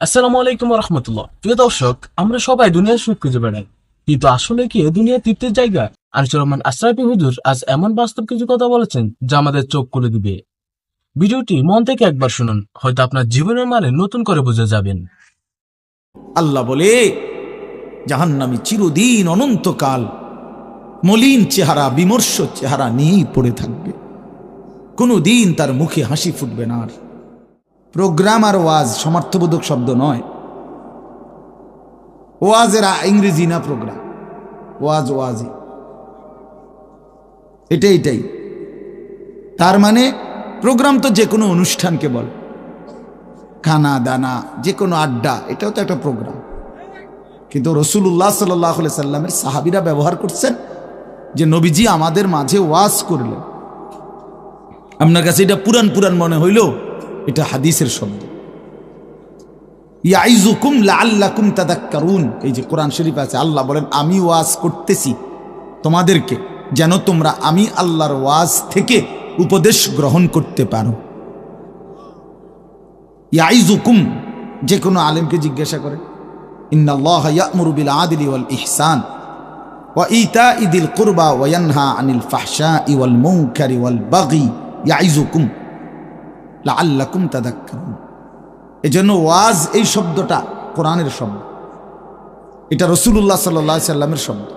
আসসালামু আলাইকুম রহমতুল্লাহ। প্রিয় দর্শক, আমরা সবাই দুনিয়ার সুখ খুঁজে বেড়াই, কিন্তু আসলে কি এ দুনিয়া তৃপ্তির জায়গা? আনিসুর রহমান আশরাফি হুজুর আজ এমন বাস্তব কিছু কথা বলেছেন যা আমাদের চোখ খুলে দিবে। ভিডিওটি মন থেকে একবার শুনুন, হয়তো আপনার জীবনের মানে নতুন করে বুঝে যাবেন। আল্লাহ বলে জাহান্নামী চিরদিন অনন্তকাল মলিন চেহারা বিমর্ষ চেহারা নিয়েই পড়ে থাকবে, কোনো দিন তার মুখে হাসি ফুটবে না। আর প্রোগ্রাম আর ওয়াজ সমার্থবোধক শব্দ নয়। ওয়াজের ইংরেজি না প্রোগ্রাম, ওয়াজই এটাই। তার মানে প্রোগ্রাম তো যে কোনো অনুষ্ঠানকে বল, খানা দানা যে কোনো আড্ডা, এটাও তো একটা প্রোগ্রাম। কিন্তু রাসূলুল্লাহ সাল্লাল্লাহু আলাইহি সাল্লামের সাহাবীরা ব্যবহার করছেন যে নবীজি আমাদের মাঝে ওয়াজ করলেন। আপনার কাছে এটা পুরান মনে হইল, এটা হাদিসের শব্দ। ইয়াইজুকুম লাআল্লাকুম তাযাক্কারুন, এই যে কোরআন শরীফ আছে, আল্লাহ বলেন আমি ওয়াজ করতেছি তোমাদেরকে যেন তোমরা আমি আল্লাহর ওয়াজ থেকে উপদেশ গ্রহণ করতে পারো। ইয়াইজুকুম, যে কোনো আলেমকে জিজ্ঞাসা করে, ইন্নাল্লাহা ইয়া'মুরু বিল আদলি ওয়াল ইহসান ওয়া ইতাই যিল কুরবা ওয়া ইয়ানহা আনিল ফাহশাই ওয়াল মুনকারি ওয়াল বাগি ইয়াইজুকুম লাআল্লাকুম তাযাক্কারুন। এজন্য ওয়াজ এই শব্দটা কোরআনের শব্দ, এটা রাসূলুল্লাহ সাল্লাল্লাহু আলাইহি সাল্লামের শব্দ।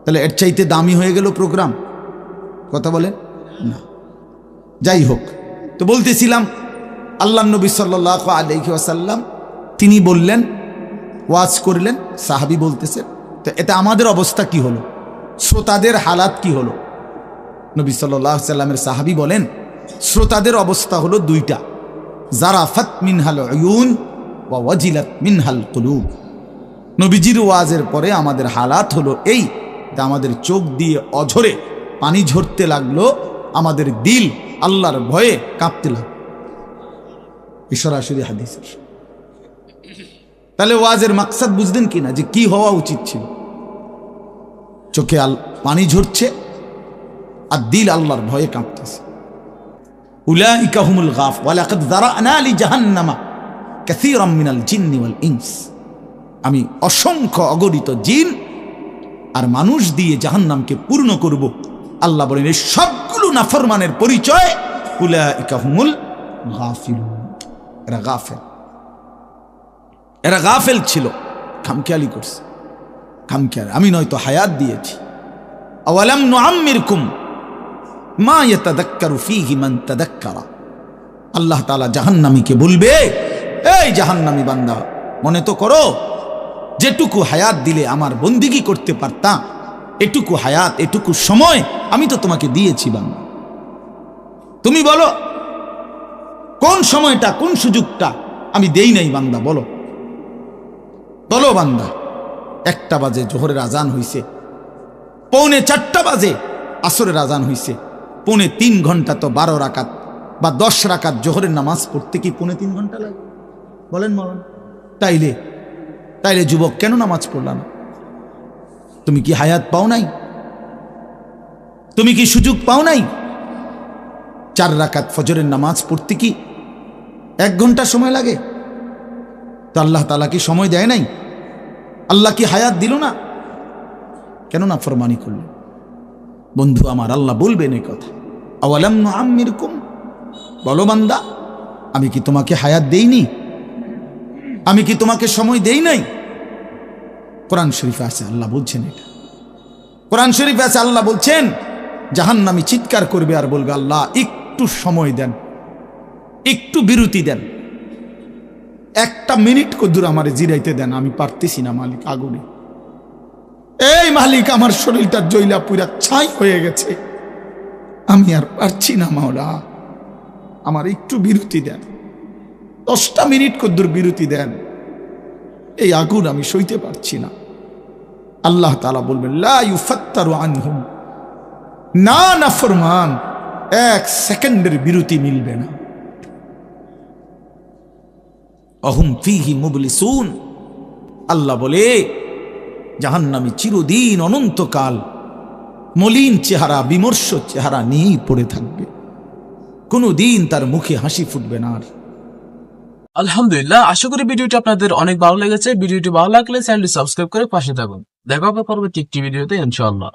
তাহলে এর চাইতে দামি হয়ে গেল প্রোগ্রাম? কথা বলেন না। যাই হোক, তো বলতেছিলাম আল্লাহ নবী সাল্লাল্লাহু আলাইহি ওয়াসাল্লাম তিনি বললেন, ওয়াজ করলেন, সাহাবী বলতেছেন। তো এটা আমাদের অবস্থা কি হলো, শ্রোতাদের হালাত কি হলো? নবী সাল্লাল্লাহু আলাইহি সাল্লামের সাহাবী বলেন, শ্রোতাদের অবস্থা হলো দুইটা, জারাফাত মিনহাল উয়ুন ওয়া ওয়াজিলাত মিনহাল কুলুব। নবীজির ওয়াজের পরে আমাদের হালাত হলো এই, আমাদের চোখ দিয়ে অঝরে পানি ঝরতে লাগলো, আমাদের দিল আল্লাহর ভয়ে কাঁপতে লাগলো। সরাসরি হাদিসের। তাহলে ওয়াজের মাকসাদ বুঝলেন কিনা, যে কি হওয়া উচিত ছিল? চোখে পানি ঝরছে আর দিল আল্লাহর ভয়ে কাঁপতেছে। উলাইকা হুমুল গাফ ওয়া লাকাদ যারানা লি জাহান্নামা কাসীরাম মিনাল জিন্নি ওয়াল ইনস। আমি অসংখ্য অগণিত জিন আর মানুষ দিয়ে জাহান্নামকে পূর্ণ করব। আল্লাহ বলেন এই সবগুলো নাফরমানের পরিচয় উলাইকা হুমুল গাফিলুন। এরা গাফেল ছিল, খামখেয়ালি করছে, খামখেয়ালি। আমি নয়তো হায়াত দিয়েছি। আওয়ালাম নুআম্মিরকুম মা ইয়াতাযাক্কারু ফীহি মান তাযাক্কারা। আল্লাহ তাআলা জাহান্নামীকে বলবে, এই জাহান্নামী বান্দা, মনে তো করো যেটুকু হায়াত দিলে আমার বন্দিগি করতে পারতাম, এটুকু হায়াত এটুকু সময় আমি তো তোমাকে দিয়েছি বান্দা। তুমি বলো কোন সময়টা কোন সুযোগটা আমি দেই নাই বান্দা? বলো বান্দা। 1টা বাজে জোহরের আজান হইছে, 3:45 বাজে আসরের আজান হইছে, 3.5 ঘন্টা তো 12 রাকাত বা 10 রাকাত জোহরের নামাজ পড়তে কি 3.5 ঘন্টা লাগে? বলেন মৌলানা। তাইলে যুবক কেন নামাজ পড়লা না? তুমি কি হায়াত পাও নাই? তুমি কি সুযোগ পাও নাই? 4 রাকাত ফজরের নামাজ পড়তে কি 1 ঘন্টা সময় লাগে? তো আল্লাহ তাআলা কি সময় দেয় নাই? আল্লাহ কি হায়াত দিল না? কেন না ফরমানি করলেন? বন্ধু আমার, আল্লাহ বলবেন এই কথা, আওয়ালাম নুআম্মিরকুম, বলো বান্দা, আমি কি তোমাকে হায়াত দেইনি? আমি কি তোমাকে সময় দেই নাই? কোরআন শরীফে আছে, আল্লাহ বলছেন এটা। কোরআন শরীফে আছে, আল্লাহ বলছেন জাহান্নামী চিৎকার করবে আর বলবে, আল্লাহ একটু সময় দেন, একটু বিরতি দেন, 1টা মিনিট কদ্দুর আমারে জিরাইতে দেন, আমি পারতেছি না মালিক, আগুনে। এই মালিক, আমার শরীরটা জ্বইলা পুরা ছাই হয়ে গেছে, আমি আর পারছি না মাওলা, আমার একটু বিরতি দেন, 10টা মিনিট কদ্দুর বিরতি দেন, এই আগুন আমি সইতে পারছি না। আল্লাহ তাআলা বলবেন, লা ইউফাত্তারু আনহুম, না নাফরমান, 1 সেকেন্ডের বিরতি মিলবে না। অহুম ফীহি মুবলিসুন, আল্লাহ বলে জাহান্নামী চিরদিন অনন্তকাল মলিন চেহারা বিমর্ষ চেহারা নিয়েই পড়ে থাকবে, কোনো দিন তার মুখে হাসি ফুটবে না। আর আলহামদুলিল্লাহ, আশা করি ভিডিওটি আপনাদের অনেক ভালো লেগেছে। ভিডিওটি ভালো লাগলে চ্যানেলটি সাবস্ক্রাইব করে পাশে থাকুন। দেখা হবে পরবর্তী একটি ভিডিওতে ইনশাআল্লাহ।